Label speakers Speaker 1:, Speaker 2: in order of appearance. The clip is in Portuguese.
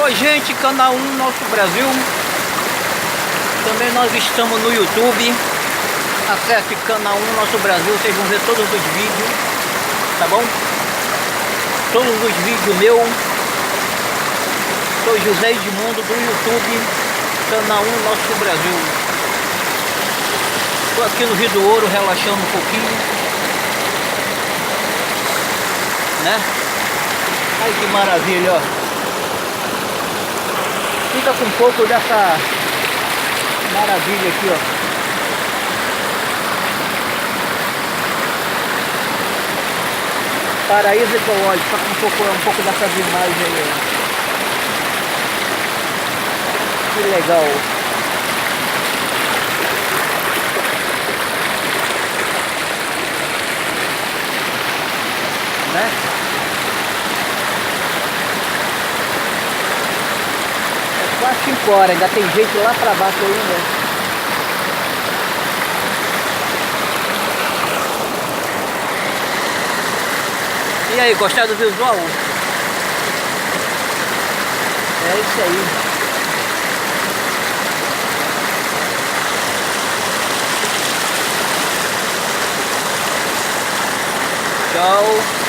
Speaker 1: Oi gente, canal 1 Nosso Brasil. Também nós estamos no YouTube. Acesse canal 1 Nosso Brasil, vocês vão ver todos os vídeos, tá bom? Todos os vídeos meu. Sou José Edmundo do YouTube, canal 1 Nosso Brasil. Estou aqui no Rio do Ouro relaxando um pouquinho, né? Ai que maravilha, ó. Fica com um pouco dessa maravilha aqui, ó. Paraíso ecológico, fica com um pouco dessas imagens aí, ó. Que legal. Né? É quase 5 horas, ainda tem gente lá pra baixo ainda. E aí, gostaram do visual? É isso aí. Tchau.